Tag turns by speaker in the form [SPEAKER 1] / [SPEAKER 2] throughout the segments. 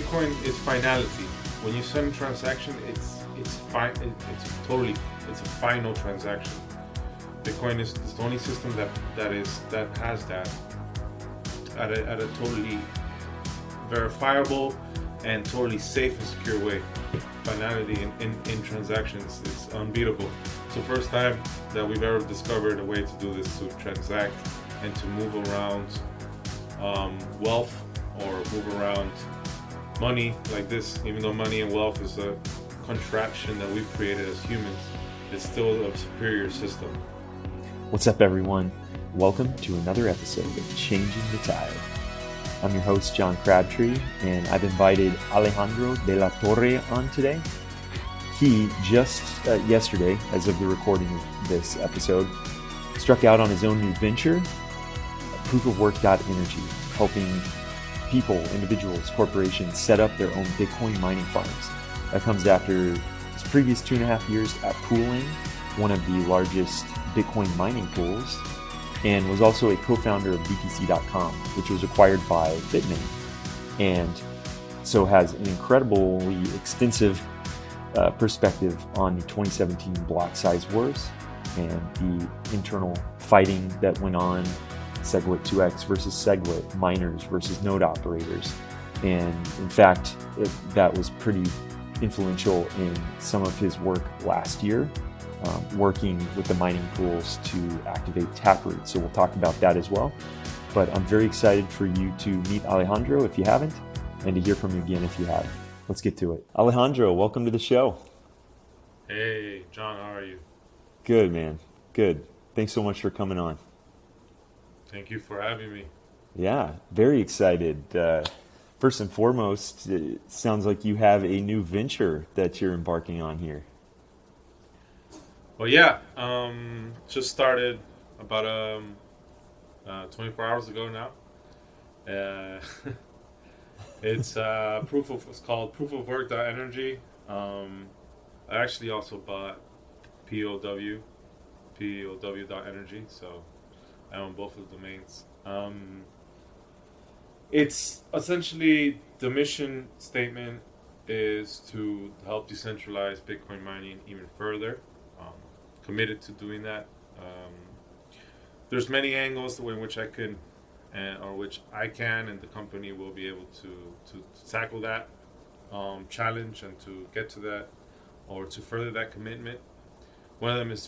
[SPEAKER 1] Bitcoin is finality. When you send a transaction, it's a final transaction. Bitcoin is the only system that has that at a totally verifiable and totally safe and secure way. Finality in transactions is unbeatable. It's the first time that we've ever discovered a way to do this, to transact and to move around wealth or move around money like this. Even though money and wealth is a contraption that we've created as humans, it's still a superior system.
[SPEAKER 2] What's up, everyone? Welcome to another episode of Changing the Tide. I'm your host, John Crabtree, and I've invited Alejandro De La Torre on today. He just yesterday, as of the recording of this episode, struck out on his own new venture, Proofofwork.energy, helping people, individuals, corporations set up their own Bitcoin mining farms. That comes after his previous 2.5 years at Poolin, one of the largest Bitcoin mining pools, and was also a co-founder of BTC.com, which was acquired by Bitmain, and so has an incredibly extensive perspective on the 2017 block size wars and the internal fighting that went on, SegWit 2x versus SegWit, miners versus node operators. And in fact, that was pretty influential in some of his work last year, working with the mining pools to activate Taproot. So we'll talk about that as well. But I'm very excited for you to meet Alejandro if you haven't, and to hear from you again if you have. Let's get to it. Alejandro, welcome to the show.
[SPEAKER 1] Hey, John, how are you?
[SPEAKER 2] Good, man. Good. Thanks so much for coming on.
[SPEAKER 1] Thank you for having me.
[SPEAKER 2] Yeah, very excited. First and foremost, it sounds like you have a new venture that you're embarking on here.
[SPEAKER 1] Well, yeah, just started about 24 hours ago now. It's called Proofofwork.energy. I actually also bought POW.energy, so I own both of the domains. It's essentially, the mission statement is to help decentralize Bitcoin mining even further. Committed to doing that. There's many angles in which I can, and the company will be able to tackle that challenge and to get to that, or to further that commitment. One of them is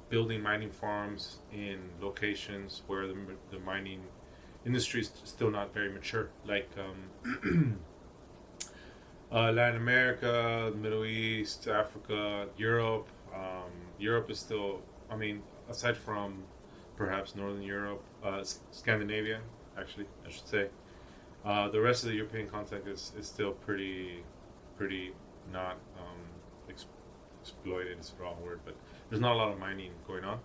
[SPEAKER 1] building mining farms in locations where the mining industry is still not very mature, like Latin America, the Middle East, Africa, Europe. Europe is still, aside from perhaps Northern Europe, Scandinavia, actually, I should say. The rest of the European context is still pretty not exploited, is the wrong word, but there's not a lot of mining going on.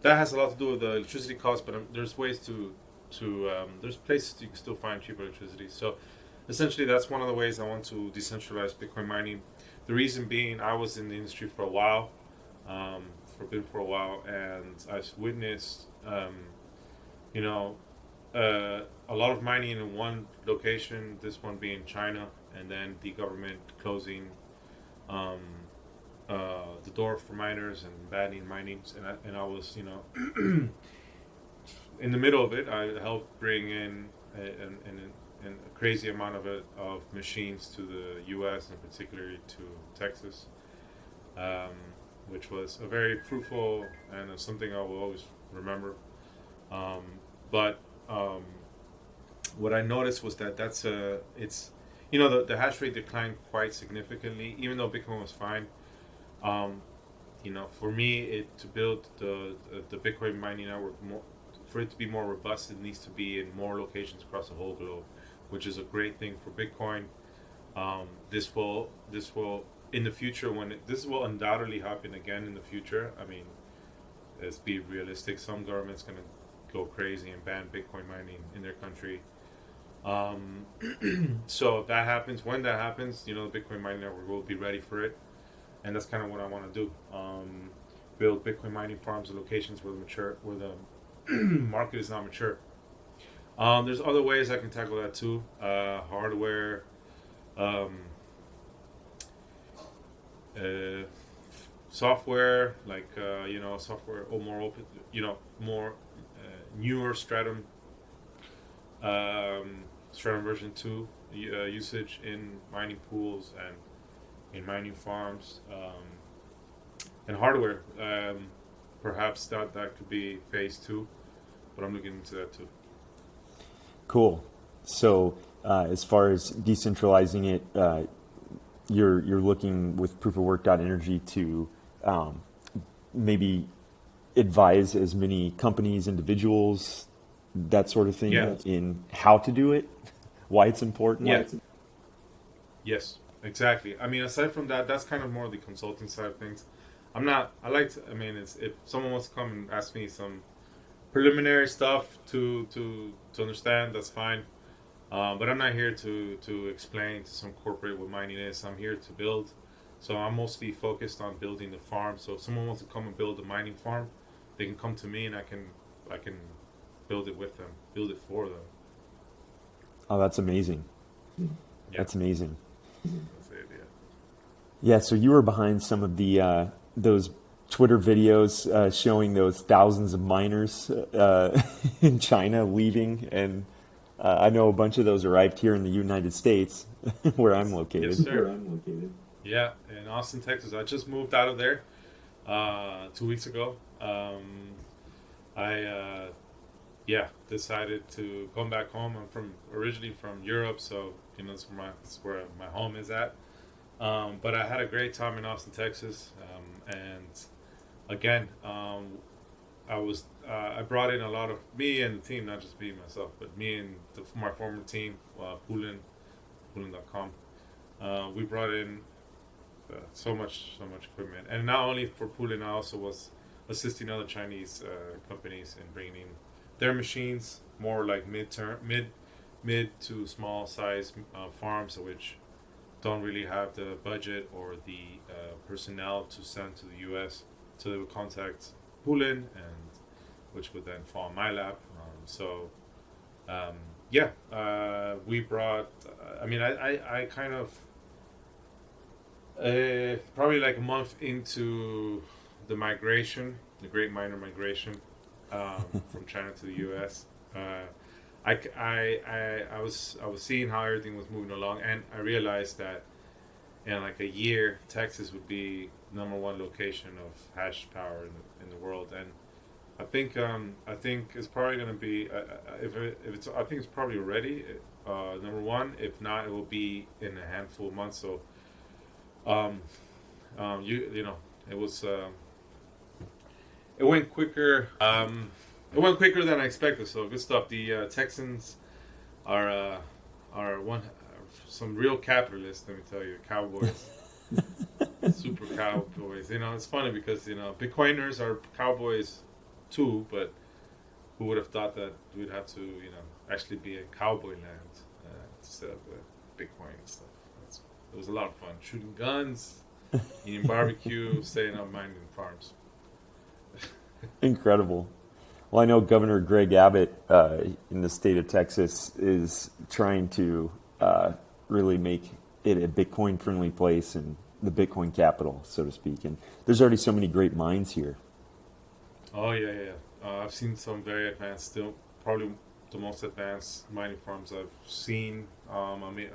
[SPEAKER 1] That has a lot to do with the electricity costs, but there's ways there's places you can still find cheaper electricity. So essentially, that's one of the ways I want to decentralize Bitcoin mining. The reason being, I was in the industry for a while, and I've witnessed, a lot of mining in one location, this one being China, and then the government closing the door for miners and banning mining. And I was, in the middle of it. I helped bring in a crazy amount of machines to the U.S. and particularly to Texas, which was a very fruitful and something I will always remember. But what I noticed was that the hash rate declined quite significantly, even though Bitcoin was fine. For me, to build the Bitcoin mining network for it to be more robust, it needs to be in more locations across the whole globe, which is a great thing for Bitcoin. This will in the future, this will undoubtedly happen again in the future. Let's be realistic. Some government's gonna go crazy and ban Bitcoin mining in their country. So if that happens, when that happens, the Bitcoin mining network will be ready for it, and that's kind of what I want to do. Build Bitcoin mining farms in locations where the market is not mature. There's other ways I can tackle that too. Hardware, um, uh, software, like software or more open, more newer Stratum version 2 usage in mining pools and in mining farms, and hardware. Perhaps that could be phase 2, but I'm looking into that too.
[SPEAKER 2] Cool. So as far as decentralizing it, you're looking with Proofofwork.energy to maybe advise as many companies, individuals, that sort of thing, in how to do it, why it's important.
[SPEAKER 1] Yes, exactly. I mean, aside from that, that's kind of more the consulting side of things. If someone wants to come and ask me some preliminary stuff to understand, that's fine. But I'm not here to explain to some corporate what mining is. I'm here to build. So I'm mostly focused on building the farm. So if someone wants to come and build a mining farm, they can come to me and I can build it with them, build it for them.
[SPEAKER 2] Oh, that's amazing.
[SPEAKER 1] Yeah.
[SPEAKER 2] That's amazing.
[SPEAKER 1] That's the idea.
[SPEAKER 2] Yeah, so you were behind some of the those Twitter videos showing those thousands of miners in China leaving, and I know a bunch of those arrived here in the United States, where I'm located.
[SPEAKER 1] Yes, sir. Yeah, in Austin, Texas. I just moved out of there 2 weeks ago. I decided to come back home. I'm originally from Europe, so that's where my home is at. But I had a great time in Austin, Texas, and again, I brought in a lot of me and the team, not just me myself, but me and my former team, Poolin.com. We brought in so much equipment, and not only for Poolin, I also was assisting other Chinese companies in bringing in their machines, more like mid to small size farms, which don't really have the budget or the personnel to send to the U.S. So they would contact Poolin, and which would then fall in my lap. We brought. I kind of probably like a month into the migration, the Great Miner Migration from China to the U.S. I was seeing how everything was moving along, and I realized that in like a year, Texas would be #1 location of hash power in the world, and I think it's probably going to be I think it's probably already #1. If not, it will be in a handful of months. So it was it went quicker. It went quicker than I expected, so good stuff. The Texans are some real capitalists, let me tell you, cowboys, super cowboys. It's funny because Bitcoiners are cowboys too, but who would have thought that we'd have to actually be a cowboy land instead of Bitcoin and stuff. It was a lot of fun, shooting guns, eating barbecue, staying up minding farms.
[SPEAKER 2] Incredible. Well, I know Governor Greg Abbott in the state of Texas is trying to really make it a Bitcoin-friendly place and the Bitcoin capital, so to speak. And there's already so many great mines here. Oh,
[SPEAKER 1] yeah. I've seen some very advanced, still probably the most advanced mining farms I've seen. I've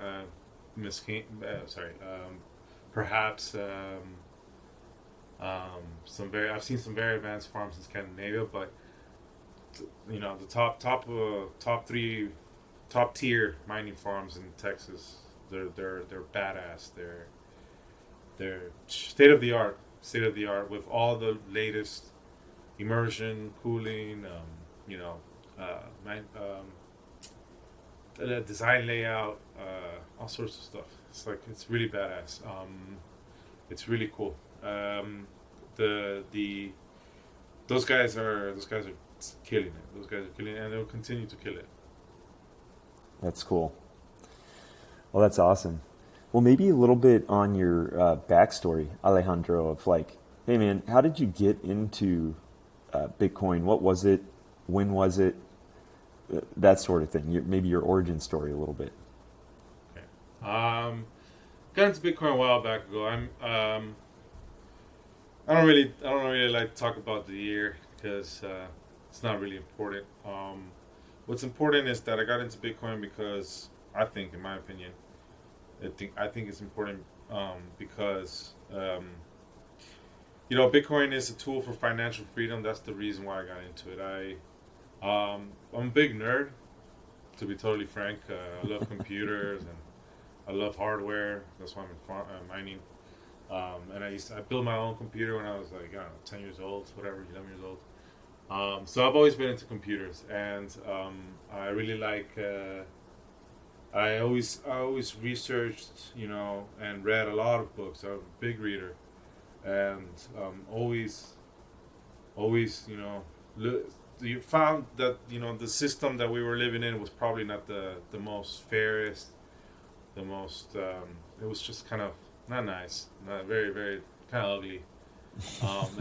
[SPEAKER 1] seen some very advanced farms in Scandinavia, but the top tier mining farms in Texas, they're badass. They're state of the art with all the latest immersion, cooling, design layout, all sorts of stuff. It's really badass. It's really cool. Those guys are killing it. Those guys are killing it, and they'll continue to kill it.
[SPEAKER 2] That's cool. Well, that's awesome. Well, maybe a little bit on your backstory, Alejandro, of hey man, how did you get into Bitcoin? What was it? When was it? that sort of thing. Maybe your origin story a little bit.
[SPEAKER 1] Okay. Got into Bitcoin a while back ago. I don't really like to talk about the year because it's not really important. What's important is that I got into Bitcoin because I think, in my opinion, I think it's important because Bitcoin is a tool for financial freedom. That's the reason why I got into it. I'm a big nerd, to be totally frank. I love computers and I love hardware. That's why I'm in mining. And I built my own computer when I was like, I don't know, 10 years old, whatever, 11 years old. So I've always been into computers, and I really like. I always researched, and read a lot of books. I'm a big reader, and always, you found that the system that we were living in was probably not the most fairest, the most. It was just kind of not nice, not very very kind of ugly,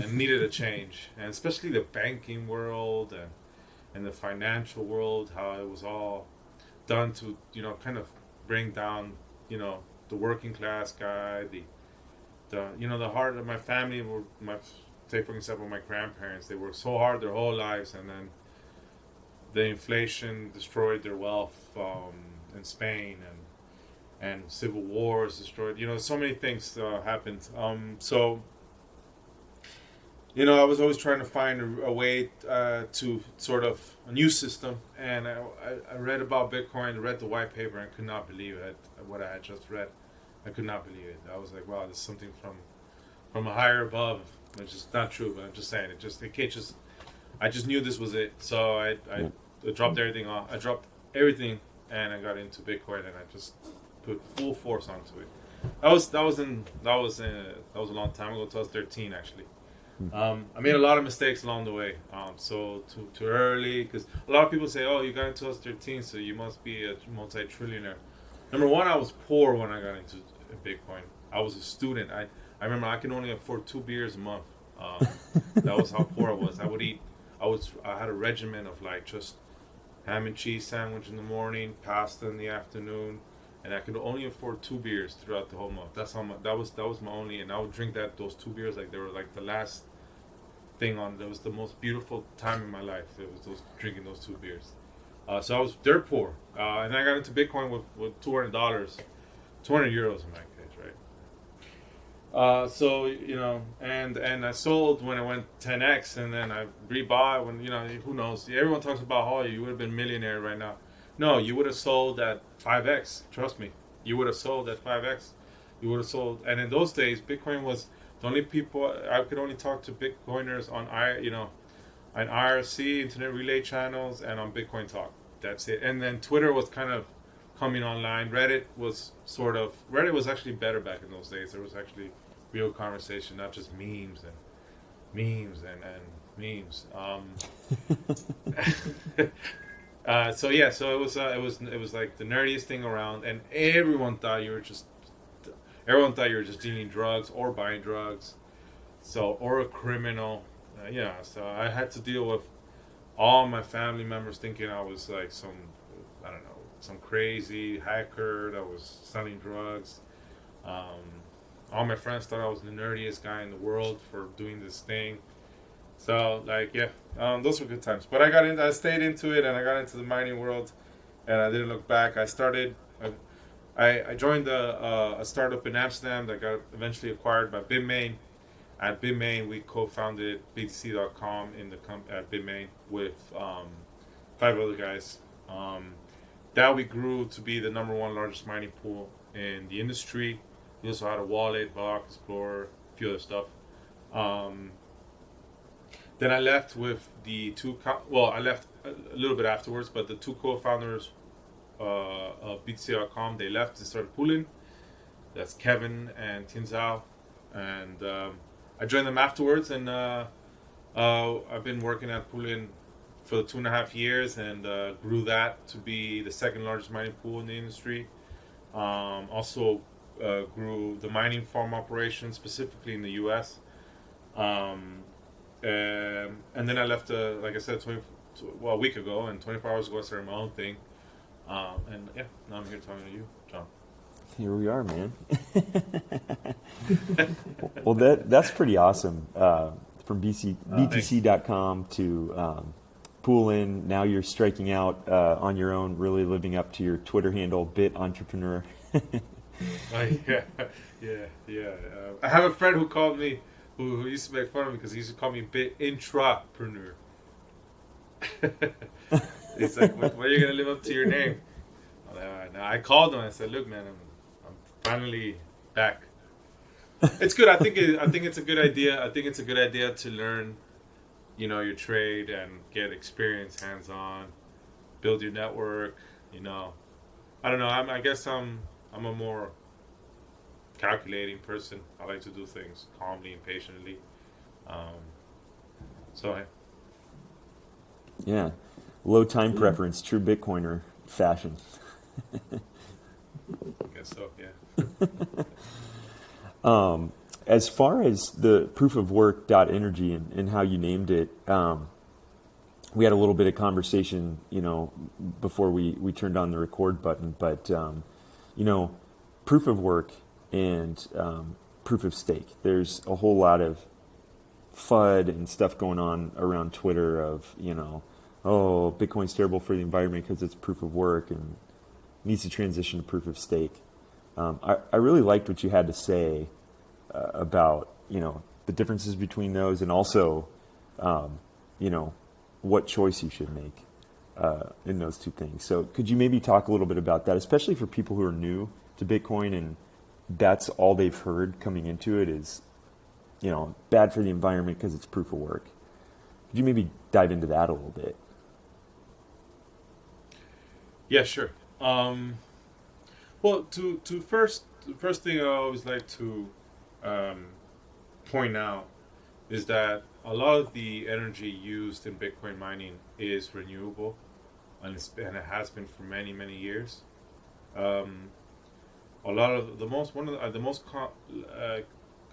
[SPEAKER 1] and needed a change, and especially the banking world and the financial world, how it was all done to kind of bring down the working class guy, the heart of my family were say for example my grandparents. They worked so hard their whole lives, and then the inflation destroyed their wealth in Spain, and civil wars destroyed. So many things happened. So I was always trying to find a way to sort of a new system, and I read about Bitcoin, read the white paper, and could not believe it. What I had just read, I could not believe it. I was like, wow, this is something from a higher above, which is not true, but I'm just saying I just knew this was it. So I dropped everything off. I dropped everything, and I got into Bitcoin, and I just put full force onto it. That was a long time ago. 2013 actually. I made a lot of mistakes along the way. So too early, because a lot of people say, "Oh, you got into 2013, so you must be a multi-trillionaire." Number one, I was poor when I got into Bitcoin. I was a student. I remember I could only afford 2 beers a month. That was how poor I was. I had a regimen of like just ham and cheese sandwich in the morning, pasta in the afternoon, and I could only afford 2 beers throughout the whole month. That was my only, and I would drink those 2 beers like they were like the last thing on. That was the most beautiful time in my life. It was drinking those 2 beers. So I was dirt poor, and I got into Bitcoin with $200, 200 euros in my case, right? So and I sold when it went 10x, and then I rebought when who knows? Everyone talks about how you would have been millionaire right now. No, you would have sold at 5x. Trust me, you would have sold at 5x. You would have sold, and in those days, Bitcoin was the only people I could only talk to Bitcoiners on on IRC, Internet Relay channels, and on Bitcoin Talk. That's it. And then Twitter was kind of coming online. Reddit was actually better back in those days. There was actually real conversation, not just memes and memes. So it was like the nerdiest thing around, and everyone thought you were just dealing drugs or buying drugs, or a criminal. So I had to deal with all my family members thinking I was like some crazy hacker that was selling drugs. All my friends thought I was the nerdiest guy in the world for doing this thing. So those were good times. But I stayed into it, and I got into the mining world, and I didn't look back. I joined a startup in Amsterdam that got eventually acquired by Bitmain. At Bitmain, we co-founded BTC.com at Bitmain with 5 other guys. That we grew to be the #1 largest mining pool in the industry. We also had a wallet, Block, Explorer, a few other stuff. Then I left with I left a little bit afterwards, but the 2 co-founders of BTC.com, they left and started Poolin. That's Kevin and Tinzao. And I joined them afterwards, and I've been working at Poolin for 2.5 years, and grew that to be the 2nd largest mining pool in the industry. Also grew the mining farm operation, specifically in the U.S. And then I left, like I said, a week ago, and 24 hours ago I started my own thing. And yeah, now I'm here talking to you, John.
[SPEAKER 2] Here we are, man. Well, that's pretty awesome. From BTC.com to Poolin, now you're striking out on your own, really living up to your Twitter handle, Bit Entrepreneur.
[SPEAKER 1] Yeah. I have a friend who called me, who used to make fun of me because he used to call me Bit Intrapreneur. He's like, when are you going to live up to your name? I called him. I said, look, man, I'm finally back. It's good. I think it's a good idea. I think it's a good idea to learn, your trade and get experience, hands-on, build your network. I don't know. I guess I'm a more calculating person. I like to do things calmly and patiently.
[SPEAKER 2] Yeah, low time preference, true Bitcoiner fashion.
[SPEAKER 1] I guess so. Yeah.
[SPEAKER 2] As far as the Proofofwork.energy and how you named it, we had a little bit of conversation, before we turned on the record button. But, proof of work and proof of stake, there's a whole lot of FUD and stuff going on around Twitter of, oh, Bitcoin's terrible for the environment because it's proof of work and needs to transition to proof of stake. I really liked what you had to say about the differences between those, and also what choice you should make in those two things. So could you maybe talk a little bit about that, especially for people who are new to Bitcoin and that's all they've heard coming into it is bad for the environment because it's proof of work. Could you maybe dive into that a little bit?
[SPEAKER 1] Yeah, sure. Well, the first thing I always like to point out is that a lot of the energy used in Bitcoin mining is renewable, and it has been for many years. A lot of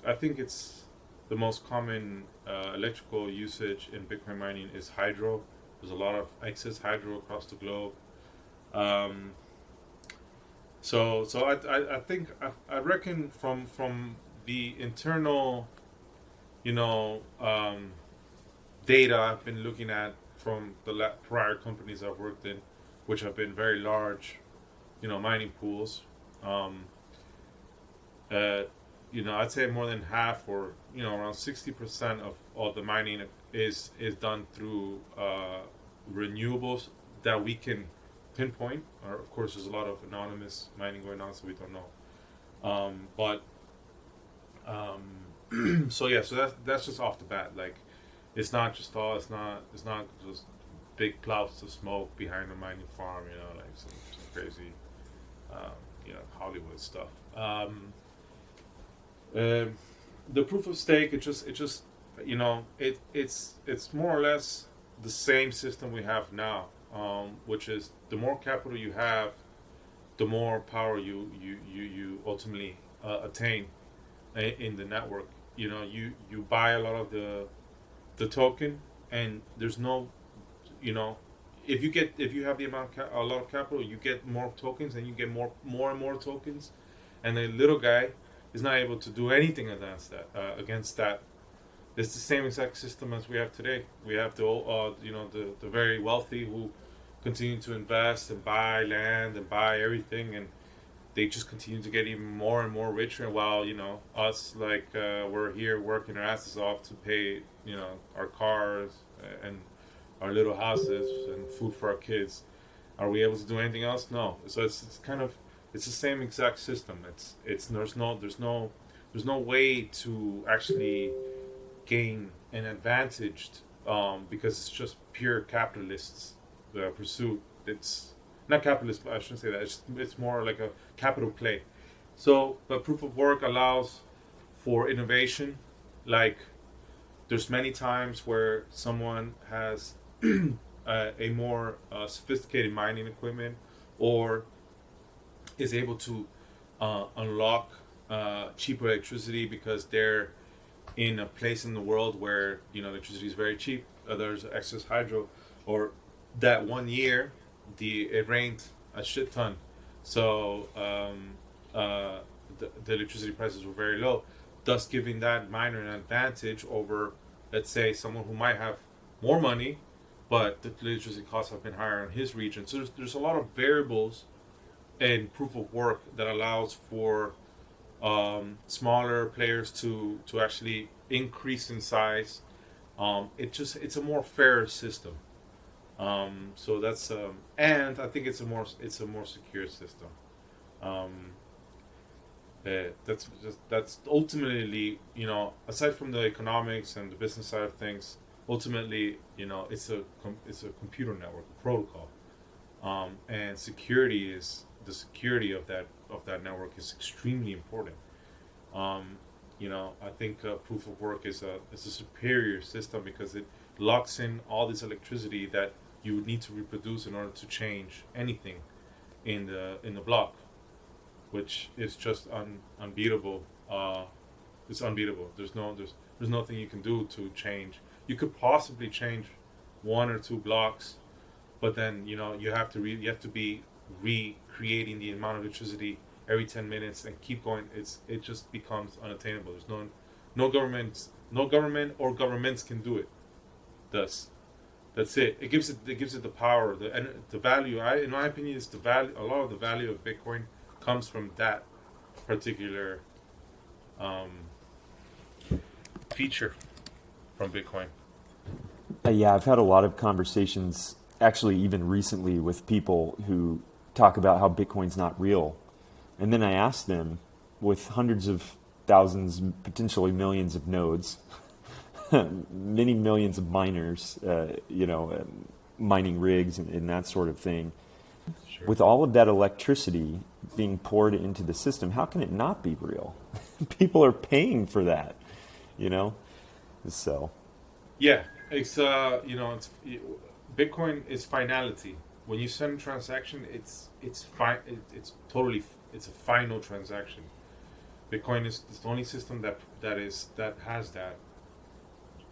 [SPEAKER 1] I think it's the most common electrical usage in Bitcoin mining is hydro. There's a lot of excess hydro across the globe. So I think I reckon from the internal data I've been looking at from the prior companies I've worked in, which have been very large mining pools. I'd say more than half, or around 60% of all the mining is done through renewables that we can pinpoint. Or of course, there's a lot of anonymous mining going on, so we don't know. So that's just off the bat. Like, it's not just big clouds of smoke behind a mining farm. Like some crazy, Hollywood stuff. The proof of stake, it's more or less the same system we have now, which is the more capital you have, the more power you ultimately attain in the network. You buy a lot of the token, and there's no, if you have a lot of capital, you get more tokens, and you get more and more tokens, and the little guy is not able to do anything against that. It's the same exact system as we have today. We have the very wealthy who continue to invest and buy land and buy everything, and they just continue to get even more and more richer. While us, like, we're here working our asses off to pay our cars and our little houses and food for our kids. Are we able to do anything else? No. So it's the same exact system. There's no way to actually gain an advantage because it's just pure capitalists pursuit. It's not capitalist, I shouldn't say that. It's more like a capital play. So, but proof of work allows for innovation. Like, there's many times where someone has a more sophisticated mining equipment, or is able to unlock cheaper electricity because they're in a place in the world where electricity is very cheap. There's excess hydro, or that 1 year, it rained a shit ton, so the electricity prices were very low, thus giving that miner an advantage over, let's say, someone who might have more money, but the electricity costs have been higher in his region. So there's a lot of variables in proof of work that allows for smaller players to actually increase in size. It's a more fair system. So that's and I think it's a more secure system. Um, that's ultimately, aside from the economics and the business side of things, ultimately, it's a computer network, a protocol, and the security of that network is extremely important. I think proof of work is a superior system because it locks in all this electricity that you would need to reproduce in order to change anything in the block, which is just unbeatable. It's unbeatable. There's nothing you can do to change. You could possibly change one or two blocks, but then you have to be recreating the amount of electricity every 10 minutes and keep going. It just becomes unattainable. There's no government or governments can do it. Thus, that's it. It gives it the power, the value. In my opinion, is the value. A lot of the value of Bitcoin comes from that particular feature from Bitcoin.
[SPEAKER 2] Yeah, I've had a lot of conversations, actually even recently, with people who talk about how Bitcoin's not real. And then I ask them, with hundreds of thousands, potentially millions of nodes, many millions of miners, mining rigs and that sort of thing,
[SPEAKER 1] Sure.
[SPEAKER 2] with all of that electricity being poured into the system, how can it not be real? People are paying for that, So.
[SPEAKER 1] Yeah, it's Bitcoin is finality. When you send a transaction, it's a final transaction. Bitcoin is the only system that has that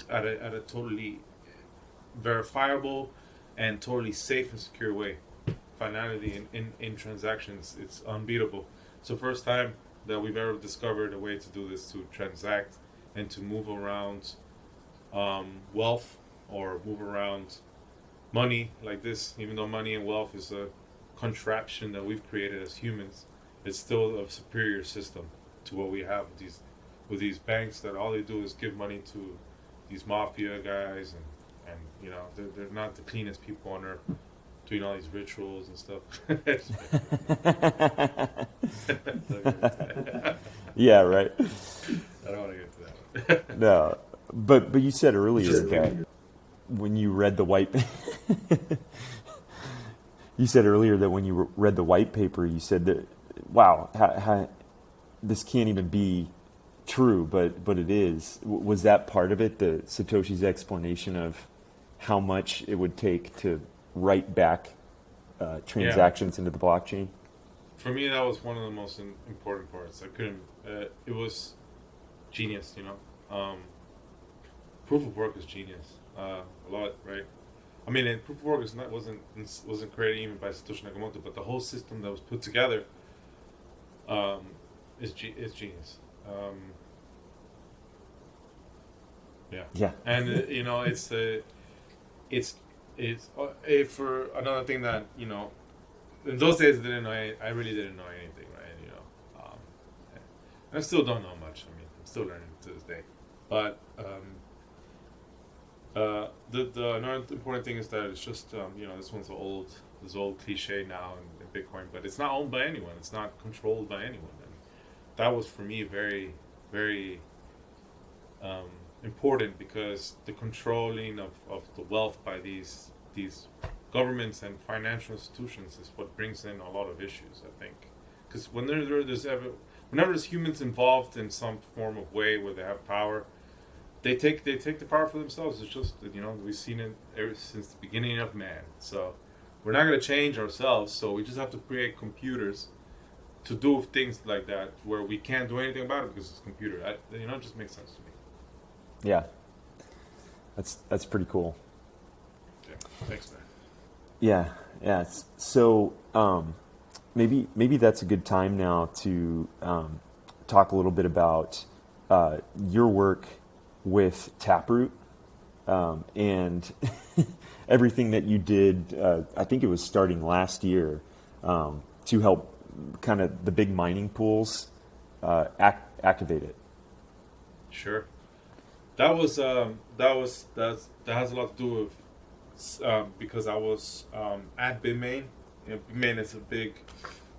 [SPEAKER 1] at a totally verifiable and totally safe and secure way. Finality in transactions, it's unbeatable. It's the first time that we've ever discovered a way to do this, to transact and to move around wealth or move around money like this. Even though money and wealth is a contraption that we've created as humans, it's still a superior system to what we have with these banks that all they do is give money to these mafia guys, and they're not the cleanest people on earth, doing all these rituals and stuff.
[SPEAKER 2] Yeah, right.
[SPEAKER 1] I don't want to get into that.
[SPEAKER 2] No, but you said earlier that when you read the white, you said earlier that when you read the white paper, you said that, wow, this can't even be true, but it is. Was that part of it, the Satoshi's explanation of how much it would take to write back transactions into the blockchain?
[SPEAKER 1] For me, that was one of the most important parts. I couldn't. It was genius, Proof of work is genius. A lot, right? I mean, and proof of work wasn't created even by Satoshi Nakamoto, but the whole system that was put together is genius. Yeah. And it's for another thing that in those days I really didn't know anything, right? And I still don't know much. I mean, I'm still learning to this day, but the another important thing is that it's just this one's this old cliche now in Bitcoin, but it's not owned by anyone. It's not controlled by anyone, and that was for me very, very important, because the controlling of the wealth by these governments and financial institutions is what brings in a lot of issues, I think. Because whenever there's humans involved in some form of way where they have power, they take the power for themselves. It's just we've seen it ever since the beginning of man. So we're not going to change ourselves. So we just have to create computers to do things like that, where we can't do anything about it because it's a computer. It just makes sense to me.
[SPEAKER 2] Yeah, that's pretty cool.
[SPEAKER 1] Yeah, thanks, man.
[SPEAKER 2] Yeah, yeah. So maybe that's a good time now to talk a little bit about your work with Taproot and everything that you did. I think it was starting last year to help kind of the big mining pools activate it.
[SPEAKER 1] Sure. That has a lot to do with because I was at Bitmain. Bitmain is a big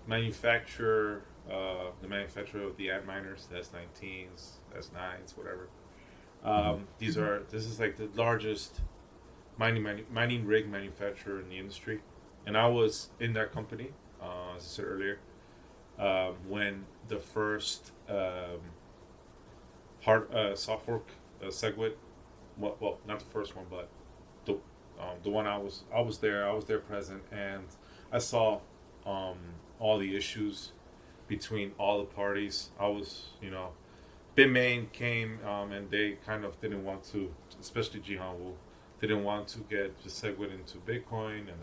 [SPEAKER 1] manufacturer, the manufacturer of the Antminers, the S19s, S9s, whatever. This is like the largest mining rig manufacturer in the industry, and I was in that company, as I said earlier, when the first hard soft fork SegWit, well, not the first one, but the one I was there, present, and I saw all the issues between all the parties. I was, Bitmain came and they kind of didn't want to, especially Jihan Wu, didn't want to get the SegWit into Bitcoin, and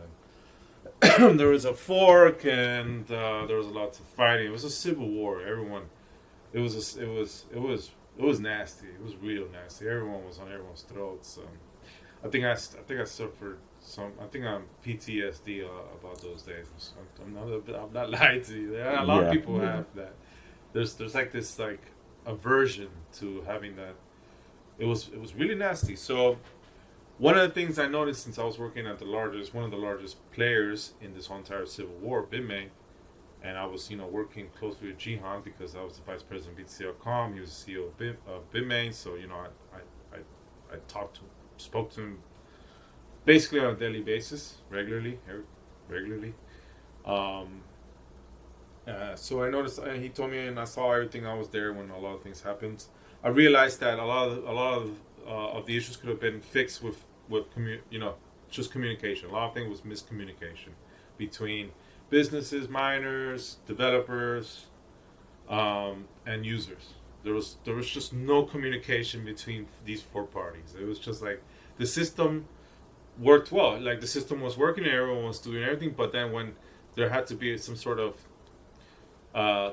[SPEAKER 1] then there was a fork, and there was a lot of fighting. It was a civil war. Everyone, it was nasty. It was real nasty. Everyone was on everyone's throats. I think I suffered some. I think I'm PTSD about those days. I'm not lying to you. A lot of people have that. There's like this like aversion to having that. It was really nasty. So one of the things I noticed since I was working at one of the largest players in this whole entire civil war, Bitmain, and I was working closely with Jihan because I was the vice president of BTC.com. He was the CEO of Bitmain, so I spoke to him basically on a daily basis, regularly. So I noticed, and he told me, and I saw everything. I was there when a lot of things happened. I realized that a lot of the issues could have been fixed with just communication. A lot of things was miscommunication between businesses, miners, developers, and users. There was just no communication between these four parties. It was just like the system worked well, like the system was working and everyone was doing everything. But then when there had to be some sort of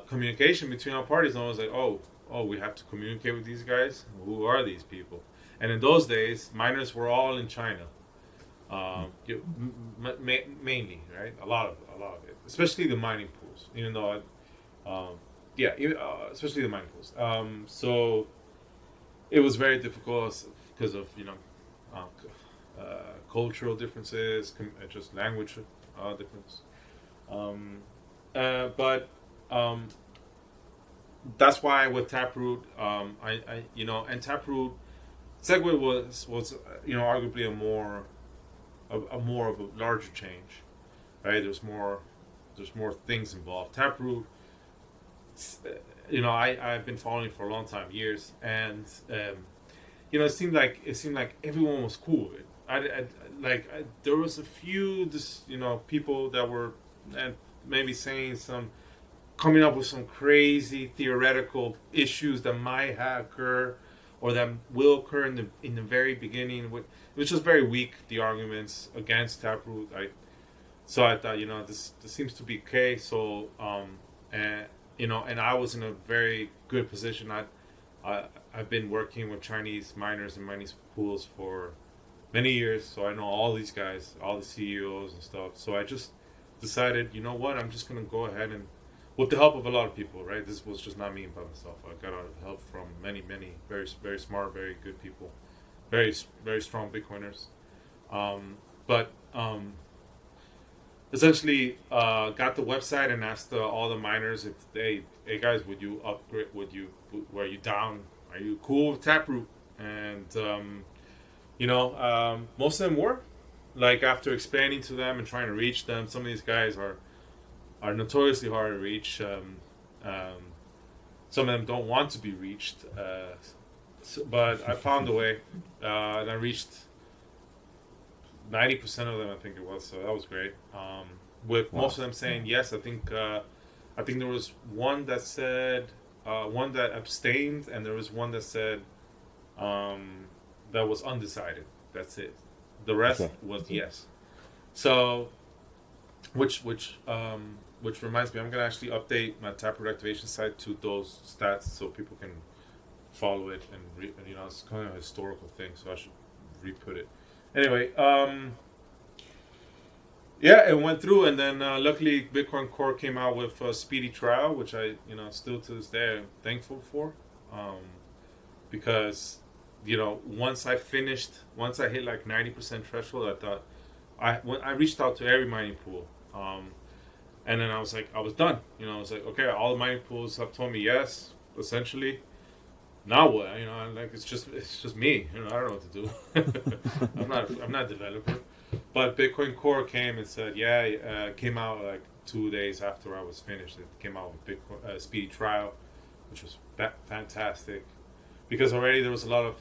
[SPEAKER 1] communication between all parties, and I was like, oh, we have to communicate with these guys. Who are these people? And in those days, miners were all in China. Mainly, right? A lot of it, especially the mining pools. Even though, especially the mining pools. So it was very difficult because of cultural differences, just language difference. But that's why with Taproot, and Taproot, SegWit was arguably a more of a larger change, right? There's more things involved. Taproot, I've been following for a long time, years, and it seemed like everyone was cool. There was a few people that were and maybe saying coming up with some crazy theoretical issues that might occur or that will occur in the very beginning. It was just very weak, the arguments against Taproot. So I thought, this seems to be okay. So and I was in a very good position. I've been working with Chinese miners and mining pools for many years, so I know all these guys, all the CEOs and stuff. So I just decided, you know what, I'm just gonna go ahead and, with the help of a lot of people, right? This was just not me by myself. I got help from many, very, very smart, very good people, very, very strong Bitcoiners. But essentially, got the website and asked all the miners if hey guys, would you upgrade? Were you down? Are you cool with Taproot? And most of them were. Like after explaining to them and trying to reach them, some of these guys are notoriously hard to reach. Some of them don't want to be reached, but I found a way, and I reached 90% of them, I think it was. So that was great. With most of them saying yes, I think there was one that said one that abstained, and there was one that said that was undecided. That's it. The rest was yes. So which reminds me, I'm gonna actually update my Taproot activation site to those stats so people can follow it and it's kind of a historical thing, so I should re-put it. Anyway, yeah, it went through, and then luckily Bitcoin Core came out with a speedy trial, which I still to this day I'm thankful for, because once I hit like 90% threshold, I thought I reached out to every mining pool, and then I was done. I was like, okay, all the mining pools have told me yes, essentially. Now what? Like it's just me. I don't know what to do. I'm not a developer. But Bitcoin Core came and said, came out like 2 days after I was finished. It came out with Bitcoin speedy trial, which was fantastic, because already there was a lot of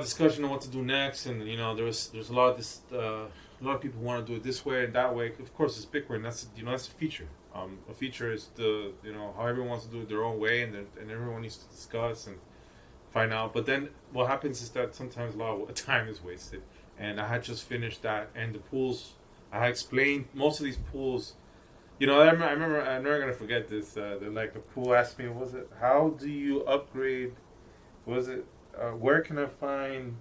[SPEAKER 1] discussion on what to do next, and there's a lot of this. A lot of people want to do it this way and that way. Of course, it's Bitcoin. That's a feature. A feature is how everyone wants to do it their own way, and everyone needs to discuss and find out. But then what happens is that sometimes a lot of time is wasted. And I had just finished that, and the pools, I had explained most of these pools. I remember, I'm never gonna forget this. The pool asked me, was it, how do you upgrade? Was it, where can I find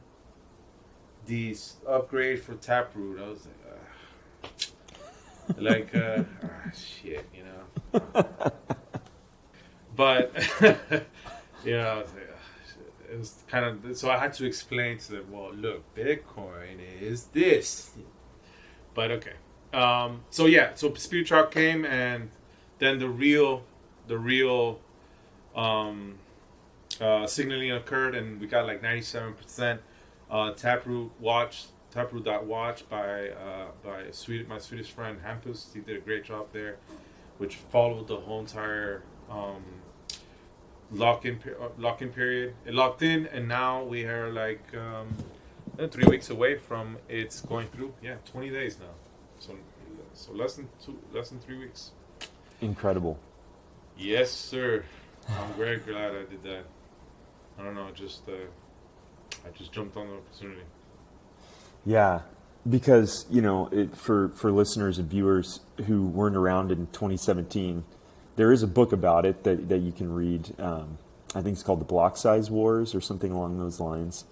[SPEAKER 1] these upgrade for Taproot? I was like, shit, But I was like, it was kind of, so I had to explain to them, well, look, Bitcoin is this. But okay. So Speed Truck came, and then the real signaling occurred, and we got like 97%. Taproot.watch by my Swedish friend Hampus. He did a great job there, which followed the whole entire lock-in period. It locked in, and now we are like 3 weeks away from it's going through. 20 days now, so less than 3 weeks.
[SPEAKER 2] Incredible.
[SPEAKER 1] Yes, sir. I'm very glad I did that. I don't know, I just jumped on the opportunity.
[SPEAKER 2] Yeah, because for listeners and viewers who weren't around in 2017, there is a book about it that you can read. I think it's called The Block Size Wars or something along those lines.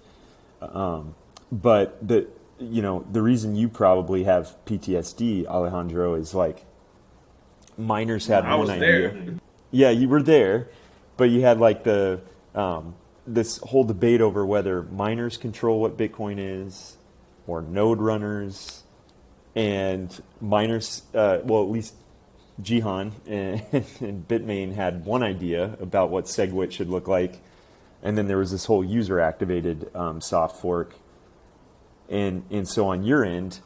[SPEAKER 2] But the reason you probably have PTSD, Alejandro, is like miners had one idea. There. Yeah, you were there, but you had like the this whole debate over whether miners control what Bitcoin is or node runners, and miners. Well, at least Jihan and Bitmain had one idea about what SegWit should look like, and then there was this whole user-activated soft fork. And so on your end,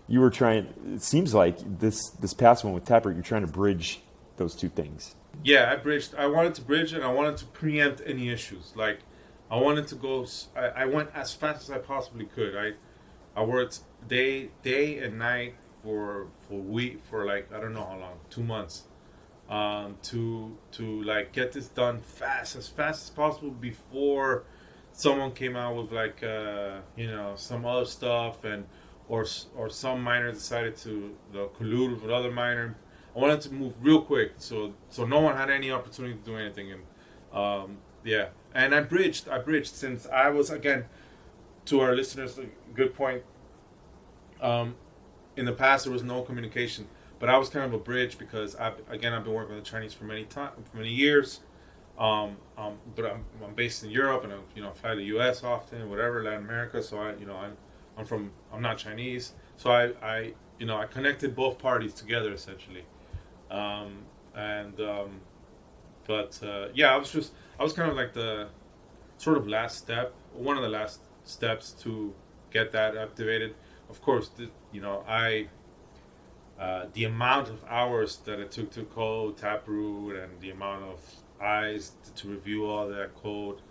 [SPEAKER 2] you were trying. It seems like this past one with Taproot, you're trying to bridge those two things.
[SPEAKER 1] Yeah, I bridged. I wanted to bridge, and I wanted to preempt any issues. Like, I wanted to go. I went as fast as I possibly could. I worked day and night for like, I don't know how long, 2 months, to like get this done as fast as possible before someone came out with like some other stuff, or some miner decided to collude with another miner. I wanted to move real quick, so no one had any opportunity to do anything, and and I bridged since I was, again, to our listeners, a good point. In the past, there was no communication, but I was kind of a bridge because I've been working with the Chinese for many years. But I'm based in Europe, and I fly to the U.S. often, whatever, Latin America. So I'm not Chinese, so I connected both parties together essentially. I was kind of like the sort of last step, one of the last steps to get that activated. Of course, the amount of hours that it took to code Taproot, and the amount of eyes to review all that code,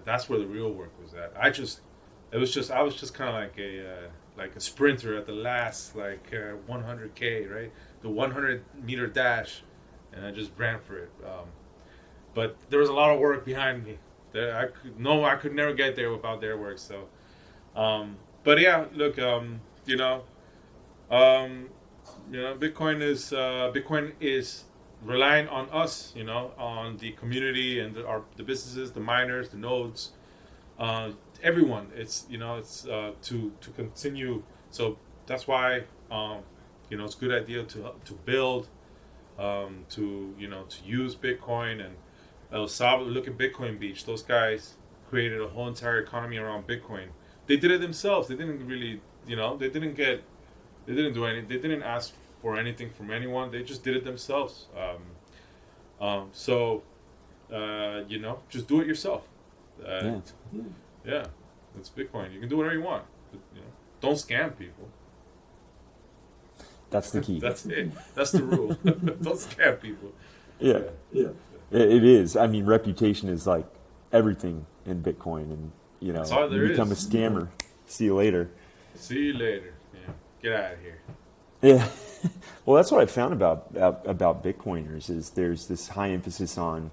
[SPEAKER 1] that's where the real work was at. I was just kind of like a sprinter at the last 100K, right? The 100-meter dash, and I just ran for it. But there was a lot of work behind me. I could never get there without their work. So, but yeah, look, Um, Bitcoin is relying on us, on the community and the businesses, the miners, the nodes, uh, everyone. It's to continue. So that's why it's a good idea to build, to use Bitcoin and El Salvador. Look at Bitcoin Beach. Those guys created a whole entire economy around Bitcoin. They did it themselves. They didn't really, they didn't do anything. They didn't ask for anything from anyone. They just did it themselves. So just do it yourself.
[SPEAKER 2] Yeah.
[SPEAKER 1] Yeah, it's Bitcoin. You can do whatever you want. But, don't scam people.
[SPEAKER 2] That's the key.
[SPEAKER 1] That's it. That's the rule. Don't scam people.
[SPEAKER 2] Yeah. It is. I mean, reputation is like everything in Bitcoin, and
[SPEAKER 1] That's all there
[SPEAKER 2] you become
[SPEAKER 1] is.
[SPEAKER 2] a scammer. See you later.
[SPEAKER 1] See you later. Yeah, get out of here.
[SPEAKER 2] Yeah. Well, that's what I found about Bitcoiners is there's this high emphasis on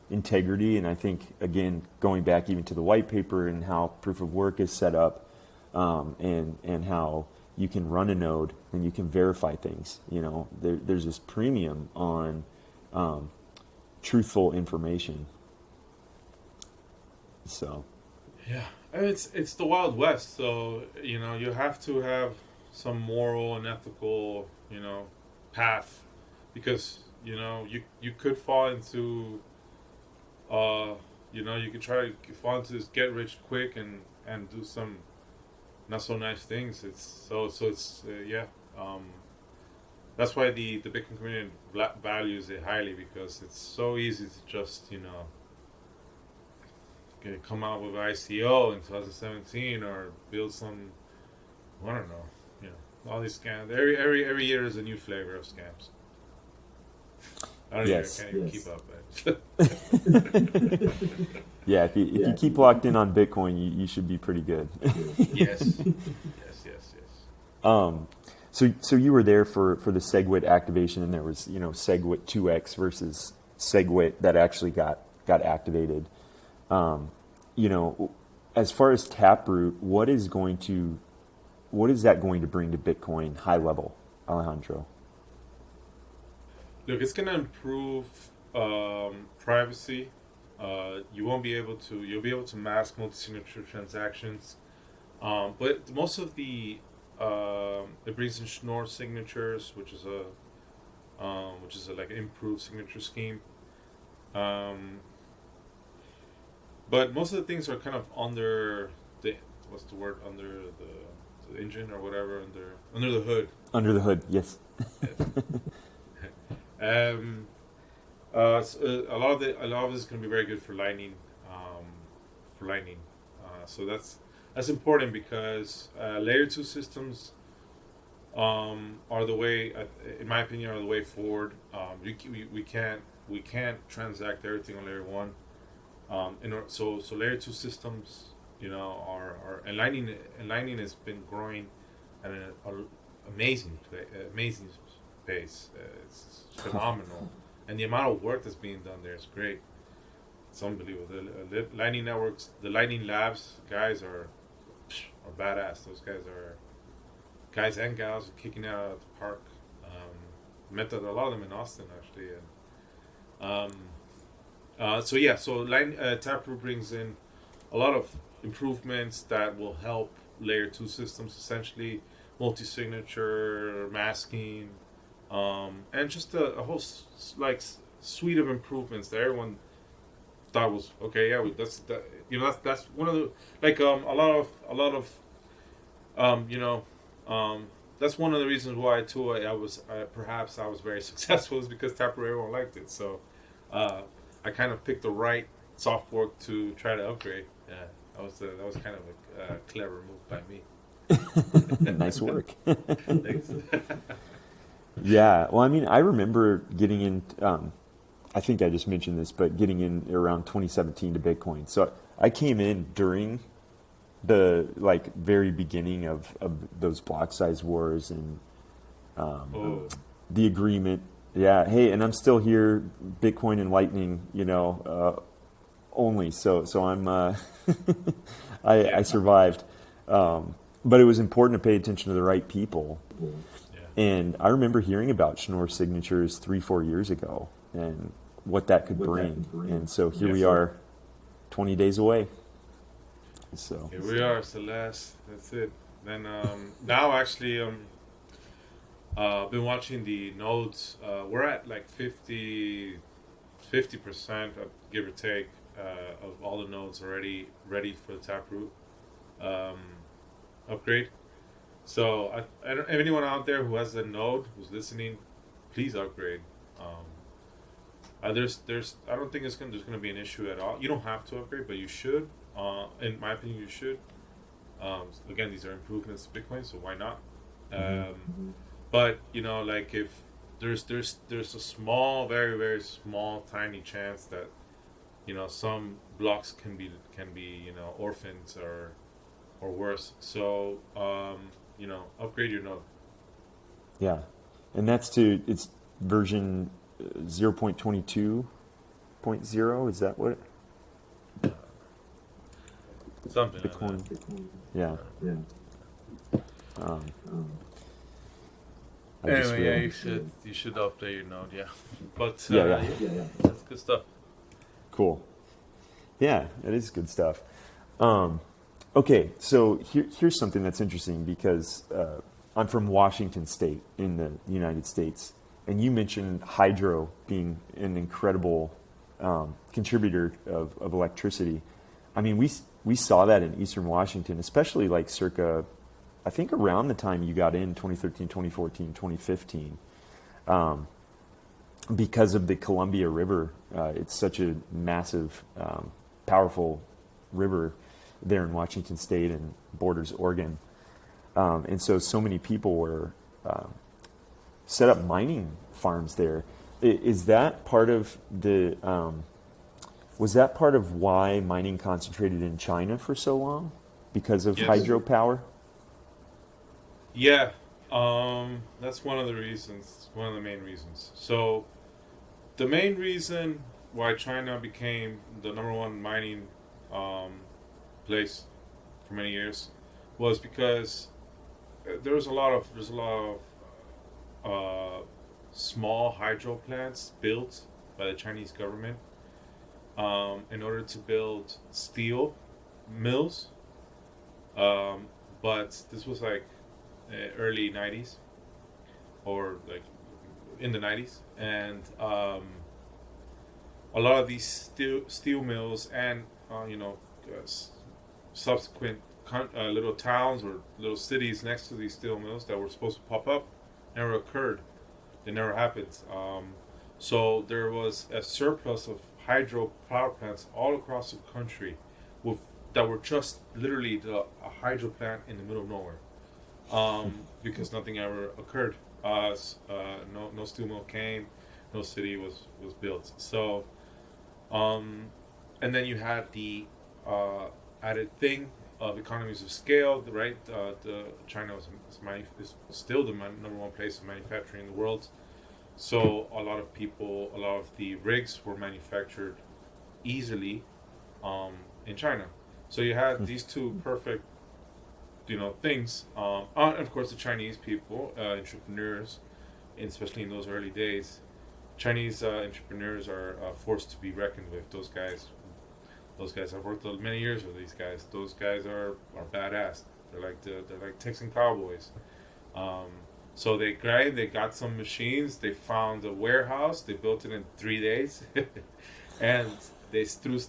[SPEAKER 2] integrity, and I think again going back even to the white paper and how proof of work is set up, and how you can run a node and you can verify things. There's this premium on truthful information. So.
[SPEAKER 1] Yeah, and it's the Wild West, so you have to have some moral and ethical path, because you could fall into you could try to fall into this get rich quick and do some not so nice things. That's why the Bitcoin community values it highly, because it's so easy to just come out with ICO in 2017 or build some, I don't know, all these scams. Every year is a new flavor of scams. I can't even keep up.
[SPEAKER 2] Yeah, if you keep locked in on Bitcoin, you should be pretty good.
[SPEAKER 1] Yes.
[SPEAKER 2] So you were there for the SegWit activation, and there was SegWit 2x versus SegWit that actually got activated. As far as Taproot, what is that going to bring to Bitcoin high level, Alejandro?
[SPEAKER 1] Look, it's going to improve privacy. You'll be able to mask multi-signature transactions, but most of it brings in Schnorr signatures, which is a like improved signature scheme. But most of the things are kind of under the under the engine or whatever, under the hood.
[SPEAKER 2] Under the hood, yes.
[SPEAKER 1] So a lot of this is going to be very good for Lightning. So that's important, because layer 2 systems are the way, in my opinion, are the way forward. We can't transact everything on layer 1. So layer 2 systems, are and Lightning has been growing at an amazing pace. It's phenomenal, and the amount of work that's being done there is great. It's unbelievable. The Lightning networks, the Lightning Labs guys are badass. Those guys are guys and gals are kicking out at the park. Met a lot of them in Austin actually, and so Taproot brings in a lot of improvements that will help layer 2 systems, essentially multi-signature, masking, and just a whole suite of improvements that everyone thought was okay. Yeah, that's one of the that's one of the reasons why too I was very successful, is because Taproot, everyone liked it. So I kind of picked the right soft fork to try to upgrade. Yeah, that was kind of a clever move by me.
[SPEAKER 2] Nice work.
[SPEAKER 1] Thanks.
[SPEAKER 2] Yeah, well, I mean, I remember getting in. I think I just mentioned this, but getting in around 2017 to Bitcoin. So I came in during the very beginning of those block size wars and the agreement. Yeah, hey, and I'm still here, Bitcoin and Lightning, only. So I'm I survived, but it was important to pay attention to the right people. And I remember hearing about Schnorr signatures 3-4 years ago and what that could bring. And so here we are 20 days away. So
[SPEAKER 1] here we are, Celeste. That's it. Then now actually been watching the nodes. We're at like 50% give or take of all the nodes already ready for the Taproot upgrade. So I don't, if anyone out there who has a node who's listening, please upgrade. There's I don't think there's gonna be an issue at all. You don't have to upgrade, but you should. In my opinion, you should. Again, these are improvements to Bitcoin, so why not? But like if there's a small, very very small, tiny chance that some blocks can be orphans or worse. So upgrade your node.
[SPEAKER 2] yeah, and it's version 0.22.0. Is that what?
[SPEAKER 1] Something
[SPEAKER 2] Bitcoin.
[SPEAKER 1] like that.
[SPEAKER 2] Yeah.
[SPEAKER 1] Anyway, you should update your node, yeah. But
[SPEAKER 2] yeah,
[SPEAKER 1] that's good stuff.
[SPEAKER 2] Cool. Yeah, it is good stuff. Okay, so here's something that's interesting because I'm from Washington State in the United States, and you mentioned hydro being an incredible contributor of electricity. I mean, we saw that in Eastern Washington, especially like circa, I think around the time you got in 2013, 2014, 2015, because of the Columbia River. It's such a massive, powerful river there in Washington State and borders Oregon. And so many people were set up mining farms there. Is that part of the... was that part of why mining concentrated in China for so long? Because of hydropower?
[SPEAKER 1] Yeah, that's one of the reasons, one of the main reasons. So the main reason why China became the number one mining place for many years was because there's a lot of small hydro plants built by the Chinese government in order to build steel mills. But this was like early 90s or like in the 90s, and a lot of these steel mills and subsequent little towns or little cities next to these steel mills that were supposed to pop up never occurred. It never happened. So there was a surplus of hydro power plants all across the country that were just literally a hydro plant in the middle of nowhere, because nothing ever occurred. No steel mill came, no city was built. So, and then you had the added thing of economies of scale, right? China is still the number one place of manufacturing in the world. So a lot of the rigs were manufactured easily in China. So you had these two perfect, things. And of course, the Chinese people, entrepreneurs, especially in those early days, Chinese entrepreneurs are forced to be reckoned with. Those guys, I've worked many years with these guys. Those guys are badass. They're like Texan cowboys. So they got some machines. They found a warehouse. They built it in 3 days, and they threw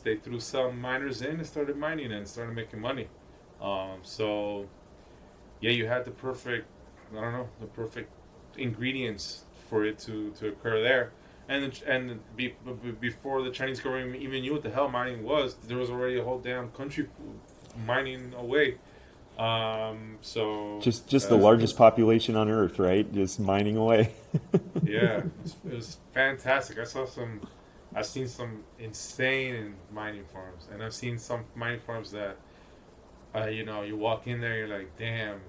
[SPEAKER 1] some miners in and started mining and started making money. So yeah, you had the perfect ingredients for it to occur there. And before the Chinese government even knew what the hell mining was, there was already a whole damn country mining away. So
[SPEAKER 2] just the largest population on Earth, right? Just mining away.
[SPEAKER 1] Yeah, it was fantastic. I've seen some insane mining farms, and I've seen some mining farms that, you walk in there, you're like, damn,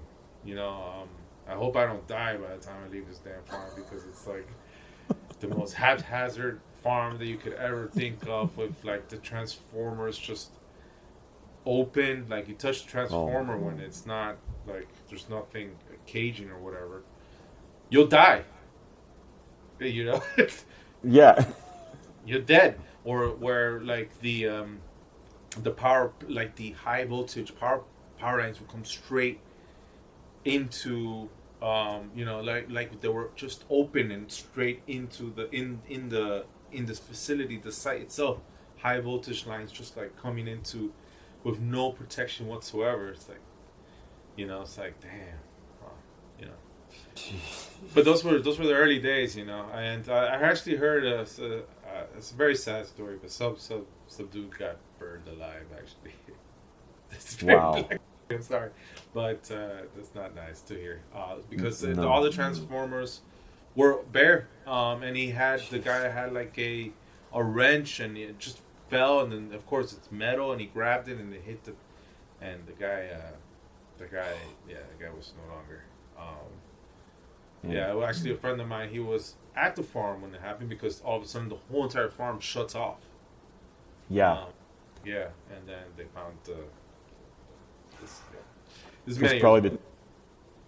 [SPEAKER 1] I hope I don't die by the time I leave this damn farm, because it's like the most haphazard farm that you could ever think of, with like the transformers just open, like you touch the transformer when it's not like there's nothing caging or whatever. you'll die. You know,
[SPEAKER 2] Yeah.
[SPEAKER 1] you're dead. Or where like the power, like the high voltage power lines will come straight into like they were just open and straight into the in this facility, the site itself, high voltage lines just like coming into with no protection whatsoever. It's like, it's like, damn. Wow, you know but those were the early days, and I actually heard it's a very sad story, but some dude got burned alive actually. It's very
[SPEAKER 2] Wow.
[SPEAKER 1] black. I'm sorry, but that's not nice to hear. Because all
[SPEAKER 2] No.
[SPEAKER 1] the transformers were bare, and the guy had like a wrench, and it just fell, and then of course it's metal, and he grabbed it, and it hit and the guy was no longer.
[SPEAKER 2] Yeah.
[SPEAKER 1] Well, actually, a friend of mine, he was at the farm when it happened because all of a sudden the whole entire farm shuts off.
[SPEAKER 2] Yeah.
[SPEAKER 1] Um, yeah, and then they found this. Yeah. This is
[SPEAKER 2] Because
[SPEAKER 1] many years
[SPEAKER 2] probably
[SPEAKER 1] ago.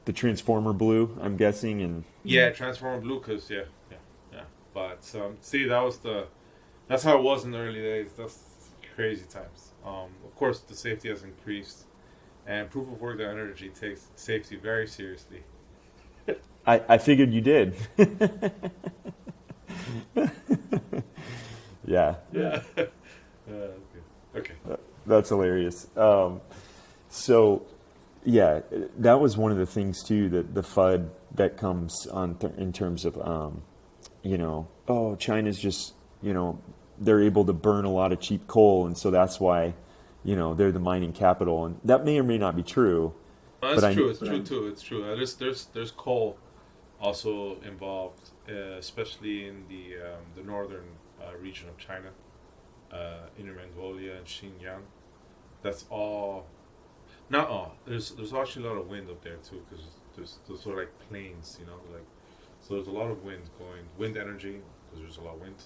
[SPEAKER 2] the transformer blew, I'm guessing, and
[SPEAKER 1] Yeah, Transformer Blue, cause yeah. But see, that's how it was in the early days. That's crazy times. Of course, the safety has increased, and Proof-of-Work.energy takes safety very seriously.
[SPEAKER 2] I figured you did. Yeah.
[SPEAKER 1] Yeah. Okay.
[SPEAKER 2] That's hilarious. So, yeah, that was one of the things too, that the FUD that comes on in terms of, oh, China's just, they're able to burn a lot of cheap coal, and so that's why, they're the mining capital, and that may or may not be true.
[SPEAKER 1] Well,
[SPEAKER 2] But
[SPEAKER 1] that's true. It's true too. It's true. There's coal also involved, especially in the northern region of China, Inner Mongolia and Xinjiang. That's all. Not all. There's actually a lot of wind up there too, because there's sort of like plains, like, so there's a lot of wind energy, because there's a lot of wind.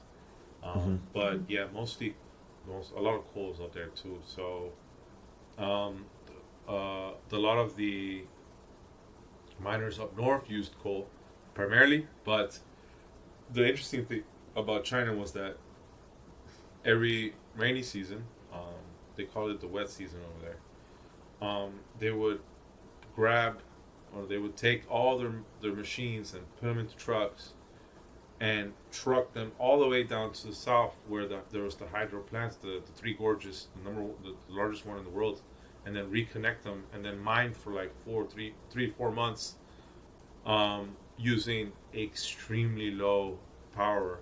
[SPEAKER 2] Mhm.
[SPEAKER 1] But yeah, a lot of coal is up there too. So, um, a lot of the miners up north used coal primarily, but the interesting thing about China was that every rainy season, they call it the wet season over there. They would grab, or they would take all their machines and put them into trucks and truck them all the way down to the south where there was the hydro plants, the Three Gorges, the largest one in the world, and then reconnect them and then mine for like 4 months, using extremely low power.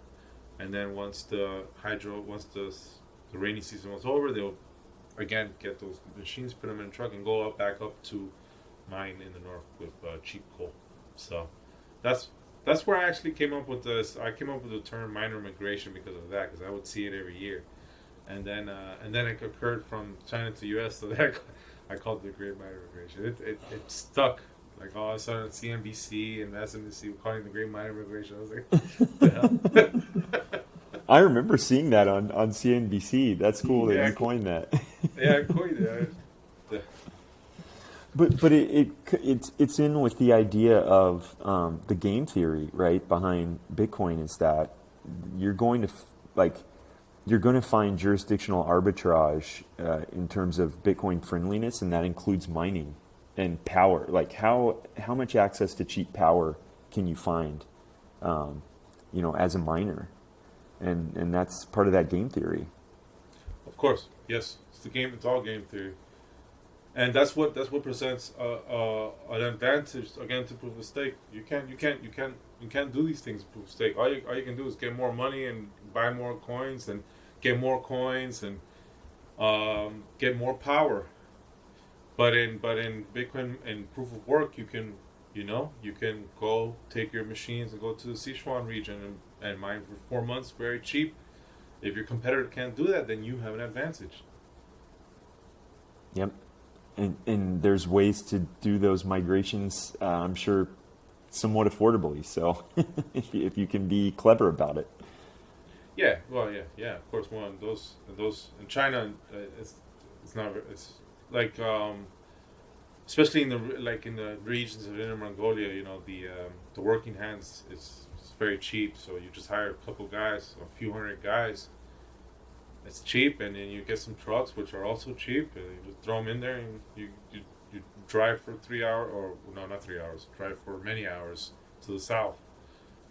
[SPEAKER 1] And then once the rainy season was over, they'll again get those machines, put them in a truck, and go back up to mine in the north with cheap coal. So that's that's where I actually came up with this. I came up with the term miner migration because of that, because I would see it every year, and then it occurred from China to U.S. So that I called it the Great Miner Migration. It stuck. Like all of a sudden, CNBC and MSNBC were calling it the Great Miner Migration. I was like, the hell?
[SPEAKER 2] I remember seeing that on CNBC. That's cool that
[SPEAKER 1] Yeah,
[SPEAKER 2] you coined that.
[SPEAKER 1] yeah, cool. Yeah.
[SPEAKER 2] But it's in with the idea of the game theory, right, behind Bitcoin, is that you're going to you're going to find jurisdictional arbitrage in terms of Bitcoin friendliness, and that includes mining and power. Like how much access to cheap power can you find, as a miner, and that's part of that game theory.
[SPEAKER 1] Of course, yes. It's the game. It's all game theory, and that's what presents an advantage again to proof of stake. You can't do these things in proof of stake. All you can do is get more money and buy more coins and get more coins and get more power. But in Bitcoin and proof of work, you can go take your machines and go to the Sichuan region and mine for 4 months very cheap. If your competitor can't do that, then you have an advantage.
[SPEAKER 2] Yep. And there's ways to do those migrations, I'm sure, somewhat affordably. So if you can be clever about it.
[SPEAKER 1] Yeah, well, yeah. Of course, one those in China, it's not. It's like especially in the regions of Inner Mongolia, the working hands it's very cheap. So you just hire a couple guys, a few hundred guys. It's cheap, and then you get some trucks which are also cheap, and you just throw them in there, and you drive for 3 hours, or no, not 3 hours. Drive for many hours to the south.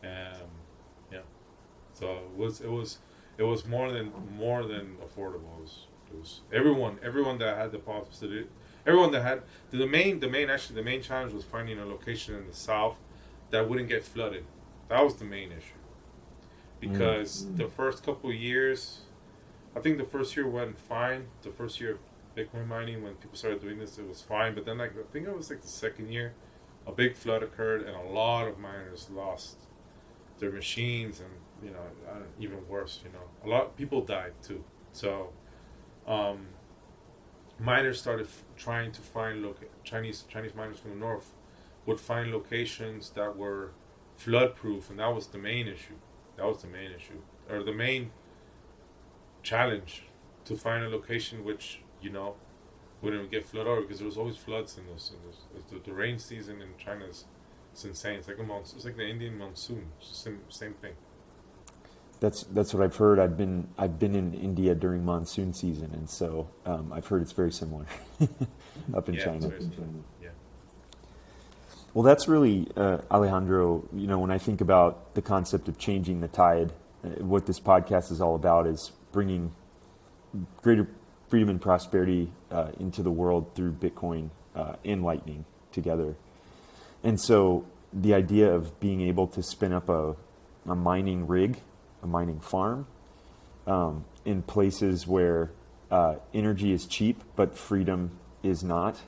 [SPEAKER 1] Yeah. So it was more than affordable. It was everyone that had the possibility. Everyone that had the main challenge was finding a location in the south that wouldn't get flooded. That was the main issue, because the first couple of years, I think the first year went fine. The first year of Bitcoin mining, when people started doing this, it was fine. But then, I think it was the second year, a big flood occurred, and a lot of miners lost their machines, and even worse, a lot of people died too. So, miners started trying to find Chinese miners from the north would find locations that were flood proof, and that was the main issue. Or the main challenge, to find a location which wouldn't get flooded over, because there was always floods in those. The rain season in China is insane. It's like a monsoon. It's like the Indian monsoon. It's the same thing.
[SPEAKER 2] That's what I've heard. I've been in India during monsoon season, and so I've heard it's very similar up in China.
[SPEAKER 1] Yeah.
[SPEAKER 2] Well, that's really Alejandro. When I think about the concept of changing the tide, what this podcast is all about is bringing greater freedom and prosperity into the world through Bitcoin and Lightning together. And so the idea of being able to spin up a mining rig, a mining farm, in places where energy is cheap but freedom is not,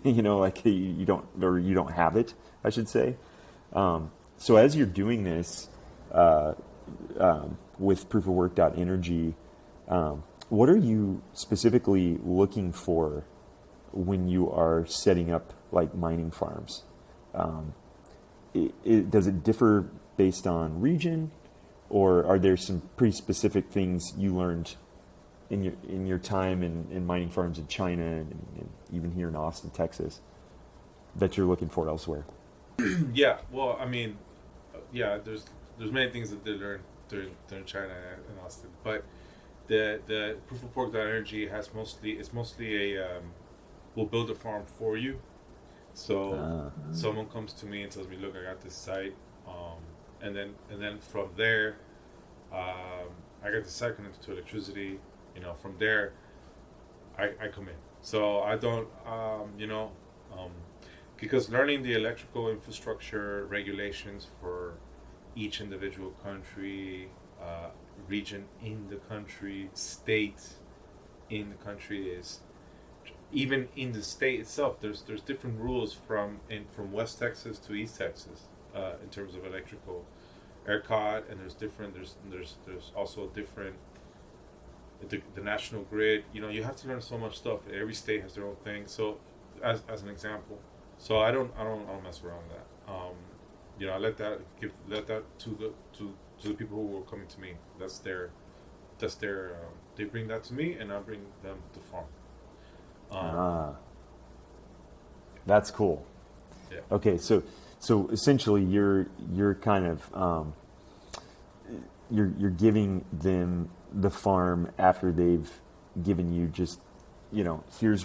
[SPEAKER 2] you don't have it, I should say. So as you're doing this with Proofofwork.energy, what are you specifically looking for when you are setting up like mining farms? Does it differ based on region, or are there some pretty specific things you learned in your time in mining farms in China and even here in Austin, Texas, that you're looking for elsewhere?
[SPEAKER 1] Yeah, well, there's many things that they learned during China and Austin, but the Proofofwork.energy it's mostly a we'll build a farm for you. So someone comes to me and tells me, look, I got this site, and then from there, I got the site connected to electricity. From there, I come in. So I don't, because learning the electrical infrastructure regulations for each individual country, region in the country, state in the country is, even in the state itself, there's different rules from West Texas to East Texas in terms of electrical ERCOT, and there's also different the national grid. You have to learn so much stuff. Every state has their own thing. So as an example, so I don't mess around with that. I let that to the people who are coming to me. That's their they bring that to me, and I bring them the farm.
[SPEAKER 2] That's cool.
[SPEAKER 1] Yeah.
[SPEAKER 2] Okay, so essentially you're kind of you're giving them the farm after they've given you just here's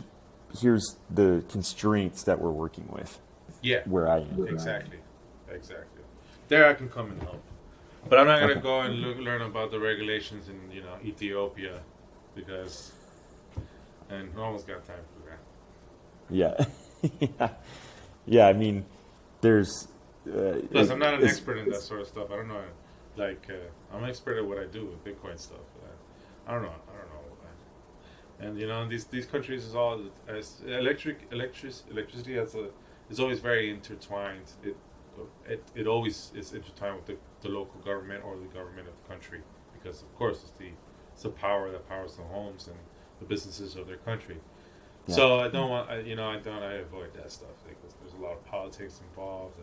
[SPEAKER 2] the constraints that we're working with.
[SPEAKER 1] Yeah.
[SPEAKER 2] Where I am.
[SPEAKER 1] Exactly. There I can come and help, but I'm not gonna go and learn about the regulations in Ethiopia, because no one's got time for that.
[SPEAKER 2] Yeah. Yeah. I mean, there's.
[SPEAKER 1] Plus, I'm not an expert in that sort of stuff. I don't know. I'm an expert at what I do with Bitcoin stuff. I don't know. And these countries is all as electricity is always very intertwined. It always is intertwined with the local government or the government of the country, because of course it's the power that powers the homes and the businesses of their country. Yeah. So I don't want I avoid that stuff, because there's a lot of politics involved,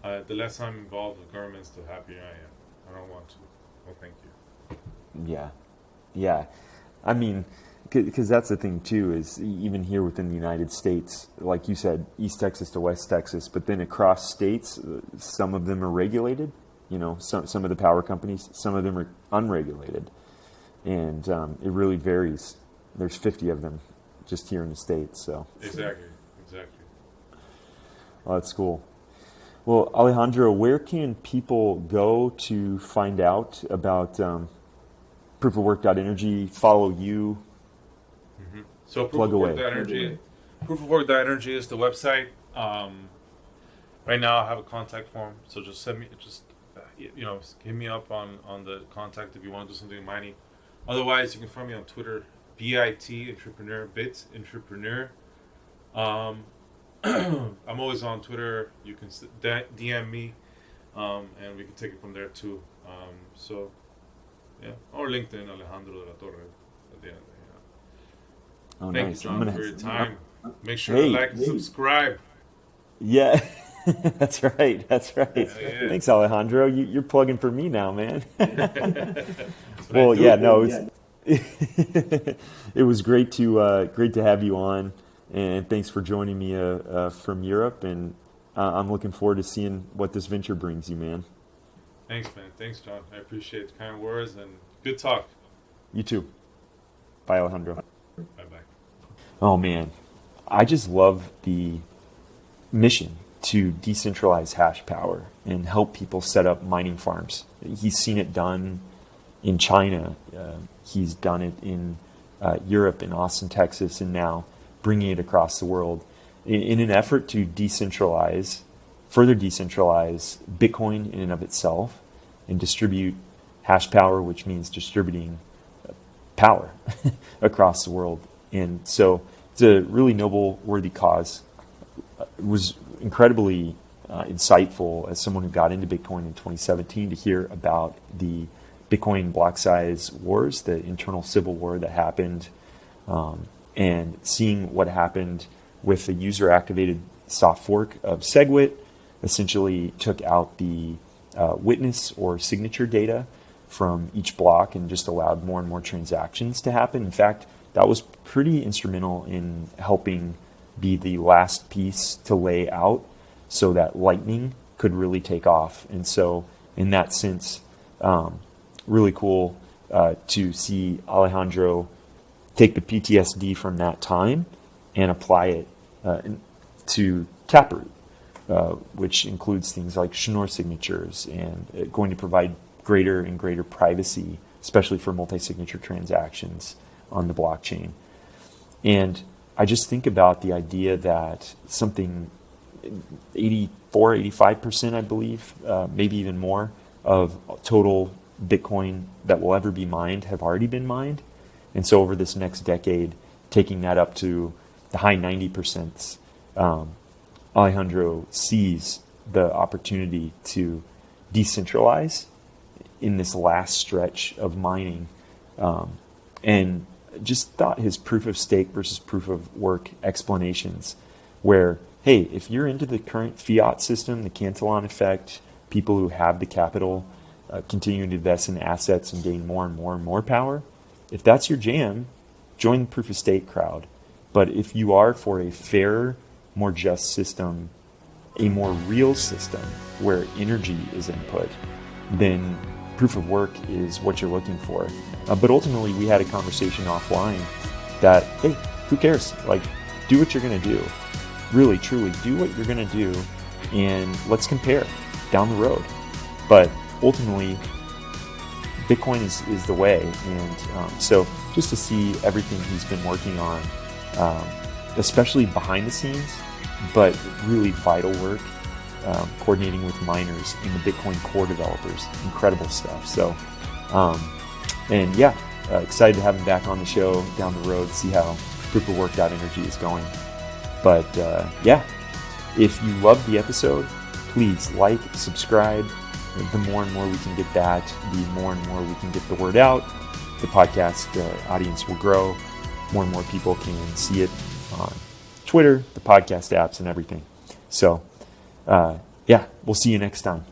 [SPEAKER 1] and the less I'm involved with governments, the happier I am. I don't want to. Well, thank you.
[SPEAKER 2] Yeah. I mean, because that's the thing too, is even here within the United States, like you said, East Texas to West Texas, but then across states, some of them are regulated. Some of the power companies, some of them are unregulated, and it really varies. There's 50 of them just here in the States. So
[SPEAKER 1] Exactly.
[SPEAKER 2] well, that's cool. Well, Alejandro, where can people go to find out about Proofofwork.energy, follow you?
[SPEAKER 1] Mm-hmm. So
[SPEAKER 2] Plug away.
[SPEAKER 1] Proofofwork.energy is the website. Right now I have a contact form, so just hit me up on the contact if you want to do something in mining. Otherwise, you can find me on Twitter, BIT Entrepreneur, Bits Entrepreneur. I'm always on Twitter. You can DM me, and we can take it from there too. Or LinkedIn, Alejandro De La Torre. At the end,
[SPEAKER 2] Oh,
[SPEAKER 1] Thank
[SPEAKER 2] nice.
[SPEAKER 1] you, John, for your time. Make sure
[SPEAKER 2] Hey.
[SPEAKER 1] to like and subscribe.
[SPEAKER 2] Yeah, that's right.
[SPEAKER 1] Yeah.
[SPEAKER 2] Thanks, Alejandro. You're plugging for me now, man.
[SPEAKER 1] Well,
[SPEAKER 2] it was great to have you on, and thanks for joining me from Europe. And I'm looking forward to seeing what this venture brings you, man.
[SPEAKER 1] Thanks, man. Thanks, John. I appreciate the kind words and good talk.
[SPEAKER 2] You too. Bye, Alejandro.
[SPEAKER 1] Bye-bye.
[SPEAKER 2] Oh man, I just love the mission to decentralize hash power and help people set up mining farms. He's seen it done in China. He's done it in Europe, in Austin, Texas, and now bringing it across the world in an effort to further decentralize Bitcoin in and of itself and distribute hash power, which means distributing power across the world. And so it's a really noble, worthy cause. It was incredibly insightful as someone who got into Bitcoin in 2017 to hear about the Bitcoin block size wars, the internal civil war that happened, and seeing what happened with the user-activated soft fork of SegWit, essentially took out the witness or signature data from each block and just allowed more and more transactions to happen. In fact, that was pretty instrumental in helping be the last piece to lay out so that Lightning could really take off. And so in that sense, really cool to see Alejandro take the PTSD from that time and apply it to Taproot, which includes things like Schnorr signatures and going to provide greater and greater privacy, especially for multi-signature transactions on the blockchain. And I just think about the idea that something 85%, I believe, maybe even more, of total Bitcoin that will ever be mined have already been mined. And so over this next decade, taking that up to the high 90%, Alejandro sees the opportunity to decentralize in this last stretch of mining, and just thought his proof of stake versus proof of work explanations, where, hey, if you're into the current fiat system, the Cantillon effect, people who have the capital continuing to invest in assets and gain more and more and more power, if that's your jam, join the proof of stake crowd. But if you are for a fairer, more just system, a more real system where energy is input, then proof of work is what you're looking for. But ultimately, we had a conversation offline that, hey, who cares? Like, do what you're going to do. Really, truly, do what you're going to do, and let's compare down the road. But ultimately, Bitcoin is the way. And so just to see everything he's been working on, especially behind the scenes, but really vital work, coordinating with miners and the Bitcoin core developers, incredible stuff. So, excited to have him back on the show down the road, see how Proofofwork.energy is going. But if you loved the episode, please like, subscribe. The more and more we can get that, the more and more we can get the word out. The podcast audience will grow. More and more people can see it on Twitter, the podcast apps, and everything. So, we'll see you next time.